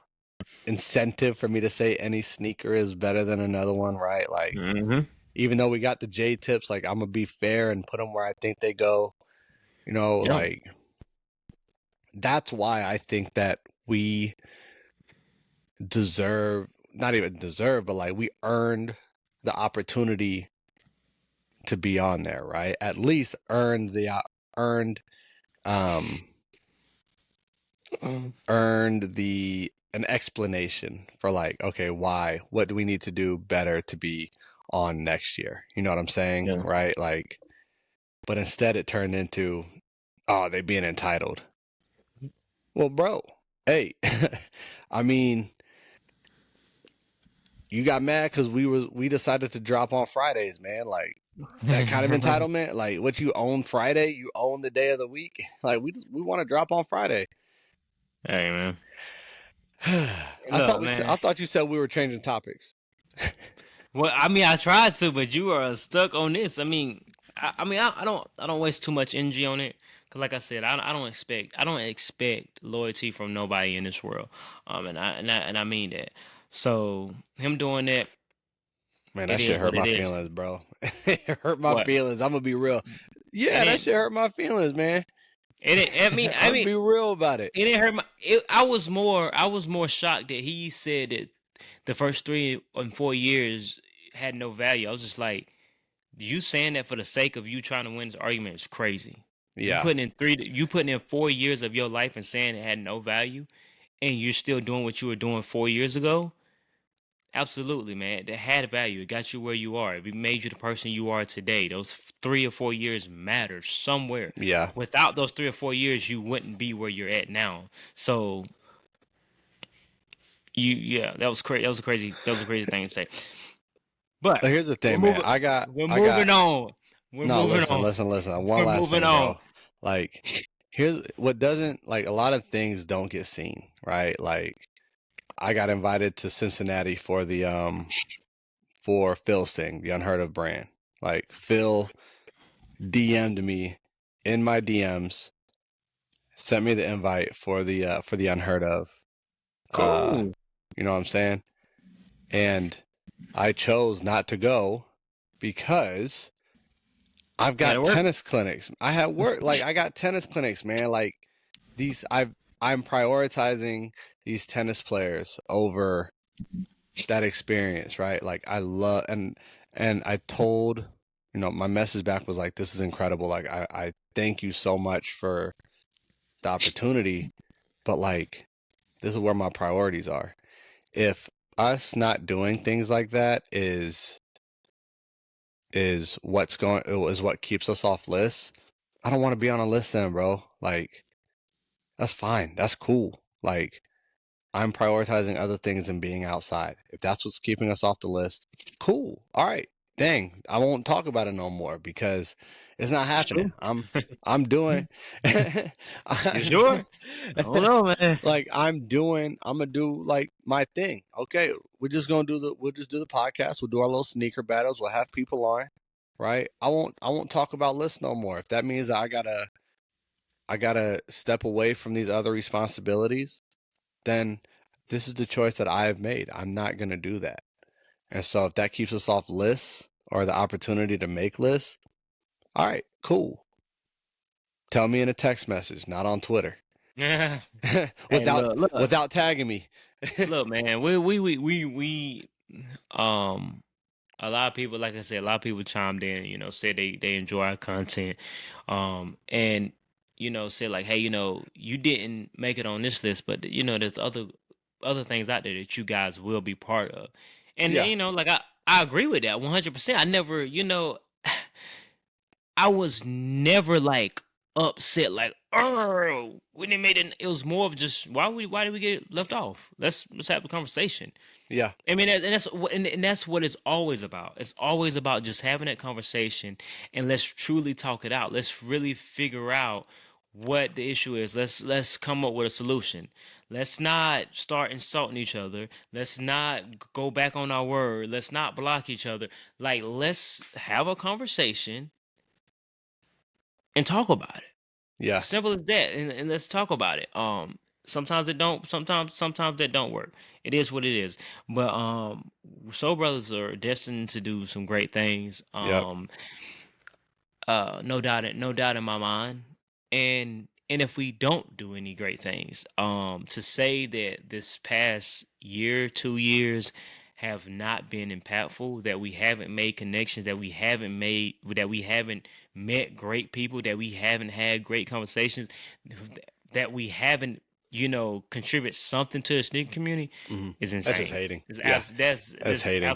incentive for me to say any sneaker is better than another one, right? Like Mm-hmm. even though we got the J tips, like I'm gonna be fair and put them where I think they go. You know, Yeah. like that's why I think that we not even deserve, but like we earned the opportunity to be on there, right? At least earned um earned the an explanation for like, okay, why, what do we need to do better to be on next year? You know what I'm saying? Yeah. Right? Like, but instead it turned into, oh, they being entitled. Well, bro, hey, I mean, you got mad because we decided to drop on Fridays, man. Like that kind of entitlement, like what you own Friday, you own the day of the week. Like we want to drop on Friday. Hey man. I Look, man. thought you said we were changing topics. Well, I mean, I tried to, but you are stuck on this. I mean, I don't waste too much energy on it, cause like I said, I don't expect loyalty from nobody in this world. And I mean that. So him doing that, Man, it that shit is hurt what it my is. feelings, bro. It hurt my What? feelings. I'm gonna be real. It Yeah, that didn't. shit hurt my feelings, man. It didn't. I'm gonna be real about it. it didn't hurt my. I was more shocked that he said that the first 3 and 4 years had no value. I was just like, you saying that for the sake of you trying to win this argument is crazy. Yeah, You putting in 4 years of your life and saying it had no value, and you're still doing what you were doing 4 years ago. Absolutely, man. That had value. It got you where you are. It made you the person you are today. Those 3 or 4 years mattered somewhere. yeah. Without those 3 or 4 years, you wouldn't be where you're at now. So yeah, that was crazy. That was a crazy thing to say. But Here's the we're thing, man. moving. We're I got. moving on. We're No, moving listen, on. listen, listen. One We're last moving thing, on. bro. Like, here's what doesn't, like, a lot of things don't get seen, right? Like, I got invited to Cincinnati for Phil's thing, the Unheard of brand. Like, Phil DM'd me in my DMs, sent me the invite for the Unheard of. Cool. You know what I'm saying? And I chose not to go because I've Gotta got work. tennis clinics. I have work, like I got tennis clinics, man. Like I'm prioritizing these tennis players over that experience, right? Like I love and I told, my message back was like, this is incredible. Like I thank you so much for the opportunity, but like this is where my priorities are. If us not doing things like that is what keeps us off lists, I don't want to be on a list then, bro. Like that's fine. That's cool. Like I'm prioritizing other things and being outside. If that's what's keeping us off the list, cool. All right. dang, I won't talk about it no more because it's not It's happening. true. I'm doing You sure? I don't know, man. like I'm gonna do like my thing. Okay, we'll just do the podcast. We'll do our little sneaker battles. We'll have people on, right? I won't talk about lists no more. If that means that I gotta step away from these other responsibilities, then this is the choice that I have made. I'm not gonna do that. And so if that keeps us off lists or the opportunity to make lists, all right, cool. Tell me in a text message, not on Twitter. Hey, without look, without tagging me. look, man. We a lot of people, like I said, a lot of people chimed in, said they enjoy our content, and said like, hey, you didn't make it on this list, but there's other things out there that you guys will be part of, and Yeah, like I agree with that 100%. I never, I was never like upset, like, oh, we didn't make it. It was more of just why did we get left off? Let's have a conversation. yeah, I mean, and that's what it's always about. It's always about just having that conversation and let's truly talk it out. Let's really figure out what the issue is. Let's come up with a solution. Let's not start insulting each other. Let's not go back on our word. Let's not block each other. Like, let's have a conversation and talk about it. yeah, Simple as that, and let's talk about it. Sometimes it don't. Sometimes that don't work. It is what it is. But Soul Brothers are destined to do some great things. yep, No doubt in my mind. And if we don't do any great things, to say that this past year, 2 years have not been impactful, that we haven't made connections, that we haven't met great people, that we haven't had great conversations, that we haven't, contribute something to the sneaker community is That's just insane. hating. It's Yeah, that's that's hating.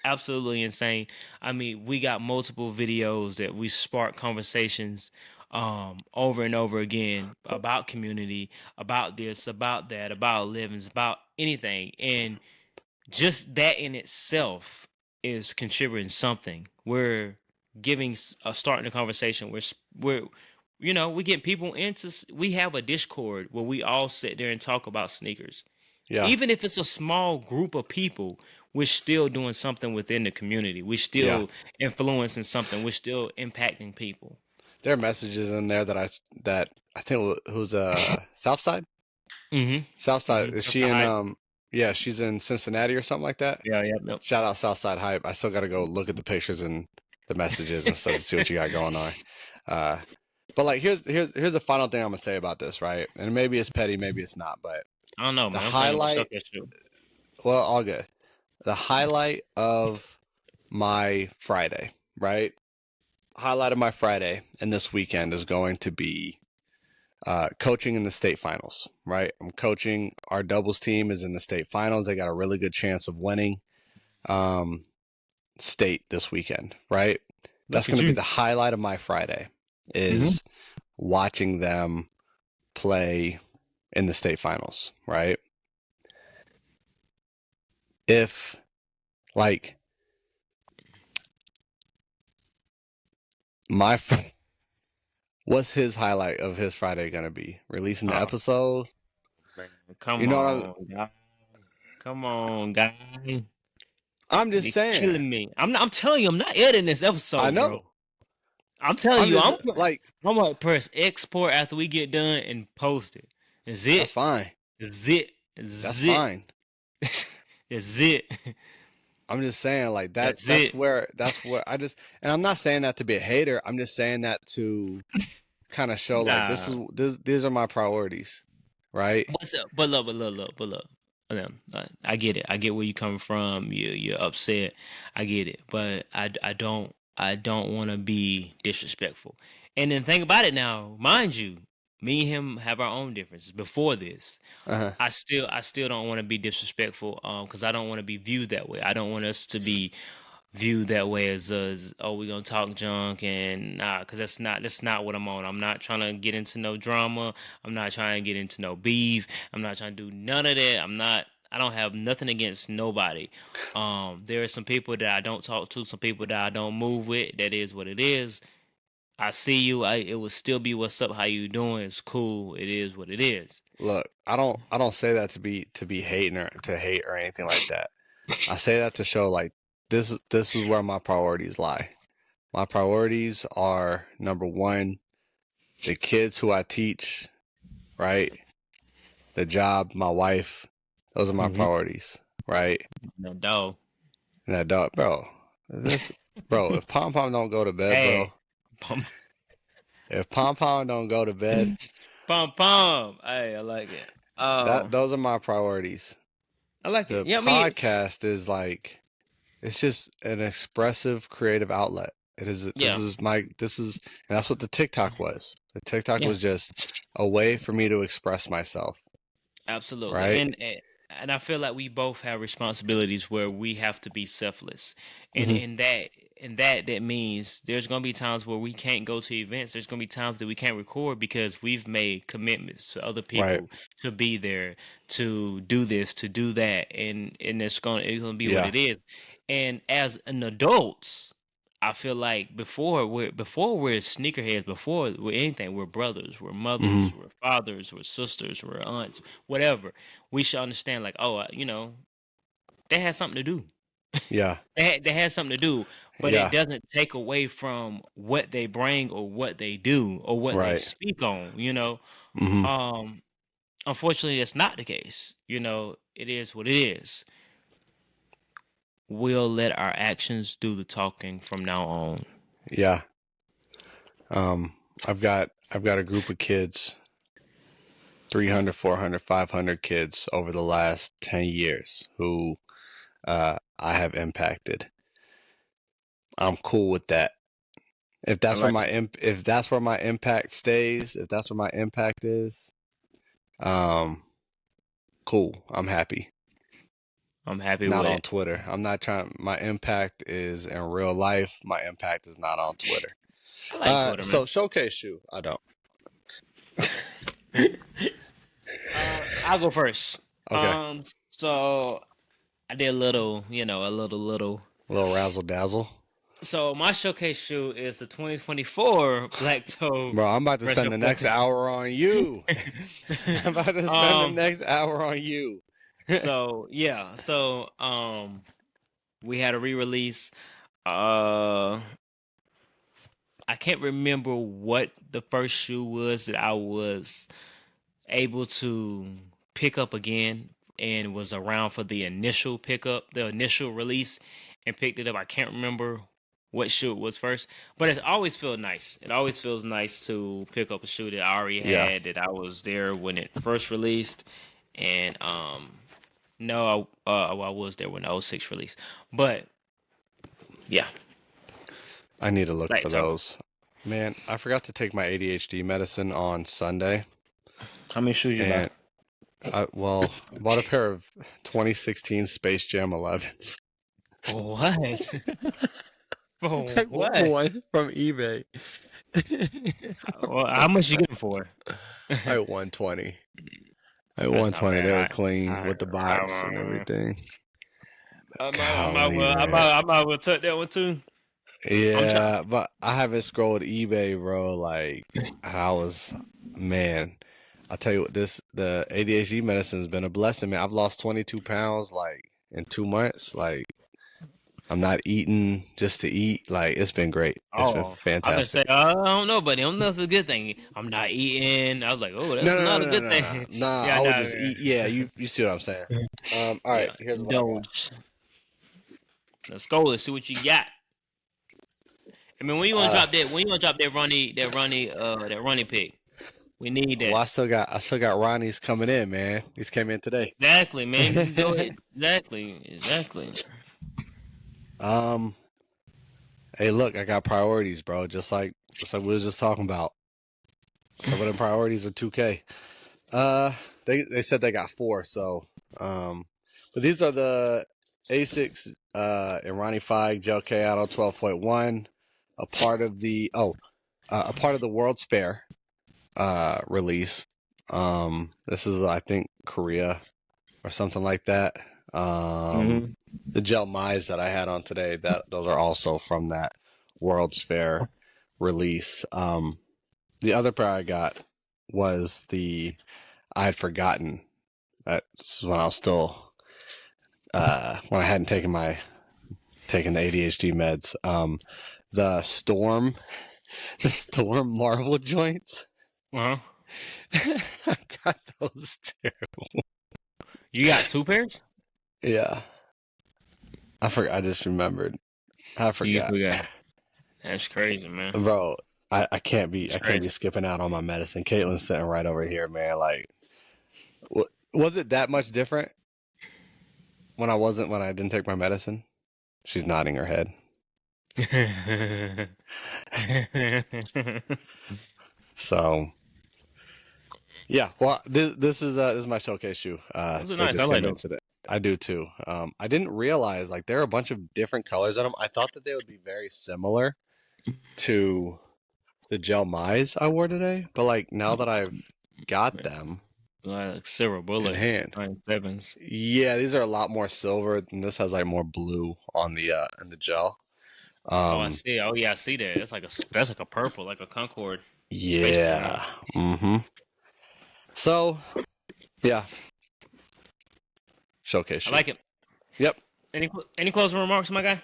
absolutely insane. I mean, we got multiple videos that we spark conversations over and over again about community, about this, about that, about livings, about anything. And just that in itself is contributing something. We're starting a conversation. We're we get people we have a Discord where we all sit there and talk about sneakers. Yeah, Even if it's a small group of people, we're still doing something within the community. We're yeah. still influencing something. We're still impacting people. There are messages in there that I think who's Southside. Southside, is she in Hype. yeah, she's in Cincinnati or something like that. Yeah, yeah, yep. Shout out Southside Hype. I still got to go look at the pictures and the messages and stuff to see what you got going on. Uh, but like here's the final thing I'm gonna say about this, right? And maybe it's petty, maybe it's not, but I don't know, the man. I'm trying to highlight, suck that shit. well, all good. The highlight of my Friday, right? Highlight of my Friday and this weekend is going to be coaching in the state finals, right? I'm coaching. Our doubles team is in the state finals. They got a really good chance of winning state this weekend, right? That's Look at going to be you. the highlight of my Friday is watching them play in the state finals, right? If like my what's his highlight of his Friday going to be? Releasing the Oh, episode? man. Come You know what on, guy. Come on, guy. I'm just You're saying. killing me. I'm telling you, I'm not editing this episode, I bro. know. I'm telling I'm you, just like I'm gonna press export after we get done and post it. That's it. that's fine. That's it. That's fine. That's it. I'm just saying like That's that's it. where I just, and I'm not saying that to be a hater. I'm just saying that to kind of show like Nah. these are my priorities, right? What's up? But look. I get it. I get where you coming from. You're upset. I get it. But I don't want to be disrespectful. And then think about it now. Mind you, me and him have our own differences. Before this, Uh-huh. I still don't want to be disrespectful. Because I don't want to be viewed that way. I don't want us to be viewed that way as oh, we're gonna talk junk and nah, because that's not what I'm on. I'm not trying to get into no drama. I'm not trying to get into no beef. I'm not trying to do none of that. I don't have nothing against nobody. There are some people that I don't talk to, some people that I don't move with. That is what it is. I see you. It will still be what's up. How you doing? It's cool. It is what it is. Look, I don't say that to be hating or to hate or anything like that. I say that to show like this is where my priorities lie. My priorities are number one, the kids who I teach, right? The job, my wife. Those are my Mm-hmm. priorities, right? No dog. And that dog, bro. If Pom Pom don't go to bed, Hey, bro. pom If Pom Pom don't go to bed, pom pom. Hey, I like it. those are my priorities. I like it. The Yeah, I mean, podcast is like it's just an expressive creative outlet. yeah, And that's what the TikTok was. The TikTok yeah. was just a way for me to express myself, Absolutely. right? And I feel like we both have responsibilities where we have to be selfless. And Hmm. that means there's going to be times where we can't go to events. There's going to be times that we can't record because we've made commitments to other Right. people to be there, to do this, to do that, and it's going to be what Yeah. it is. And as an adults, I feel like before we're sneakerheads, before we're anything, we're brothers, we're Hmm. mothers, we're fathers, we're sisters, we're aunts, whatever. We should understand, like, oh, they had something to do. Yeah. They had something to do, but it Yeah. doesn't take away from what they bring or what they do or what they Right. speak on. Hmm. Um, unfortunately, that's not the case. It is what it is. We'll let our actions do the talking from now on. Yeah. Um, I've got a group of kids, 300, 400, 500 kids over the last 10 years who I have impacted. I'm cool with that. If I that's where like my it. if that's where my impact stays, if that's where my impact is, um, cool. I'm happy. I'm happy Not with on it. Twitter. I'm not trying. My impact is in real life. My impact is not on Twitter. I like Twitter, So man. showcase shoe. I don't. I'll go first. Okay. So I did a little, a little. A little razzle dazzle, So my showcase shoe is the 2024 Black Toe bro. I'm about to Retro spend the next Classic. hour on you. I'm about to spend the um. next hour on you. So yeah. We had a re-release. Uh, I can't remember what the first shoe was that I was able to pick up again and was around for the initial pickup, the initial release, and picked it up. I can't remember what shoe it was first, but it always feels nice. It always feels nice to pick up a shoe that I already Yeah. had, that I was there when it first released, and no, I was there when the '06 release, but yeah, I need to look Black for Toe. those. Man, I forgot to take my ADHD medicine on Sunday, How many shoes you buy? and I bought a pair of 2016 Space Jam 11s. For what? For I what? won one from eBay. Well, how much you get them for? I won 20. I That's won not 20. They were bad. clean with the box and everything. I might Golly, well, man. I might well tuck that one too. I'm trying. Yeah, but I haven't scrolled eBay, bro. Like, man, I'll tell you what, the ADHD medicine has been a blessing, man. I've lost 22 pounds, like, in 2 months. Like, I'm not eating just to eat. Like, it's been great. It's been Oh, I've been fantastic. saying, I don't know, buddy. I don't know if it's a good thing. I'm not eating. I was like, oh, No, that's no, not no, a no, good no, no. thing. Nah, Yeah, I would no, just eat. Yeah, you see what I'm saying. All right, yeah, here's what I got. indulge. Let's go. Let's see what you got. I mean, when you gonna Uh, drop that? When you gonna drop that Ronnie pick? We need well, that. I still got Ronnie's coming in, man. These came in today. Exactly, man. You can go ahead. Exactly. um, Hey, look, I got priorities, bro. Just like we was just talking about. Some of them priorities are 2K. Uh, they said they got four, so but these are the Asics and Ronnie Feig Gel K Auto 12.1, a part of a part of the World's Fair release. This is I think Korea. or something like that. The gel mize that I had on today, those are also from that World's Fair release. The other pair I got was I had forgotten. That's when I was still when I hadn't taken the ADHD meds. The Storm Marvel joints. Uh-huh. I got those too. You got 2 pairs? Yeah. I forgot. I just remembered. I forgot. That's crazy, man. Bro, I can't be skipping out on my medicine. Caitlin's sitting right over here, man. Like, was it that much different when I didn't take my medicine? She's nodding her head. So, yeah. Well, this is my showcase shoe. Those are they nice. just I like came in those. today. I do too. I didn't realize like there are a bunch of different colors in them. I thought that they would be very similar to the gel mize I wore today, but like now that I've got them Like silver bullet in hand, 97s. yeah, these are a lot more silver, and this has like more blue on the in the gel. I see. Oh yeah, I see that. That's like a purple, like a Concord. Yeah. So, yeah. Showcase shoe. I like it. Yep. Any closing remarks, my guy?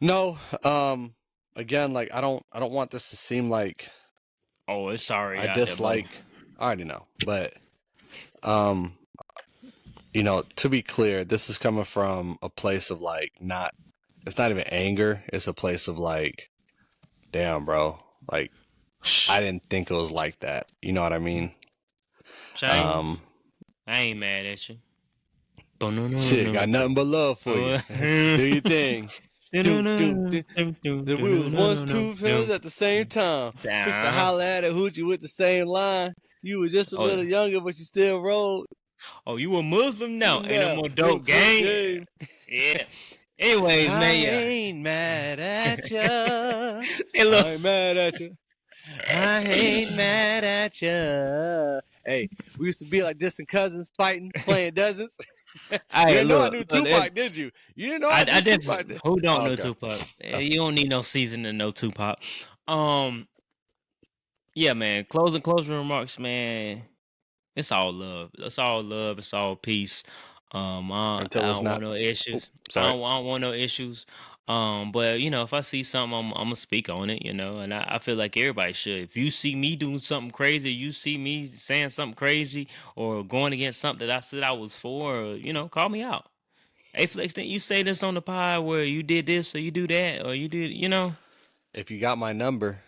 No. Again, like I don't want this to seem like Oh, it's sorry. I dislike. I already know, but you know, to be clear, this is coming from a place of like it's not even anger. It's a place of like, damn, like I didn't think it was like that. You know what I mean? Shane, I ain't mad at you. Shit, got nothing but love for you. Do your thing. We was once two friends at the same time. Quick to holler at a hoochie with the same line. You were just a little younger, but you still rolled. Oh, you a Muslim now? Ain't no more dope game. Yeah. Anyways, man. I ain't mad at ya. Hey, look. I ain't mad at you. I ain't mad at ya. Hey, we used to be like distant cousins fighting, playing dozens. You didn't know I knew Tupac, did you? You didn't know I knew Tupac, did you? Who don't know Tupac? You don't need no season to know Tupac. Yeah, man. Closing remarks, man. It's all love. It's all love. It's all peace. I don't want no issues. I don't want no issues. But you know, if I see something, I'm gonna speak on it. You know, and I feel like everybody should. If you see me doing something crazy, you see me saying something crazy, or going against something that I said I was for, or, you know, call me out. Hey, Flex, didn't you say this on the pod where you did this or you do that or you did, you know? If you got my number.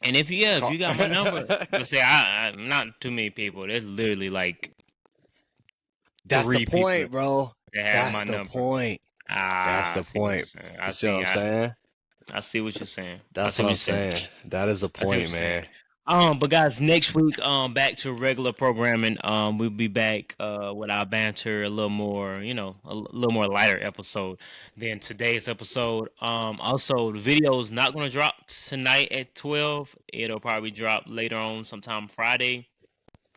And if you got my number, let's say I'm not too many people. There's literally like that's the point, bro. That's the point. That's the point. You see what I'm saying? I see what you're saying. That's what I'm saying. That is the point, man. But guys, next week, back to regular programming. We'll be back with our banter, a little more, you know, a little more lighter episode than today's episode. Also, the video is not going to drop tonight at 12. It'll probably drop later on, sometime Friday,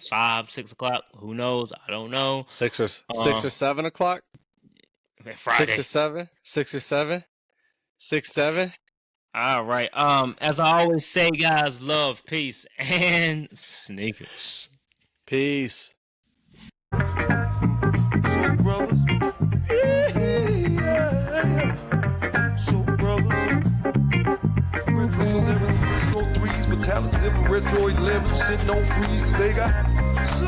5, 6 o'clock. Who knows? I don't know. 6 or 7 o'clock. Friday. 6 or 7. 6 or 7. 6, 7. All right. As I always say, guys, love, peace, and sneakers. Peace. So, brothers. So, brothers. Retro 7, retro 3s, Metallic 7, retro 11, sitting on freeze. They got so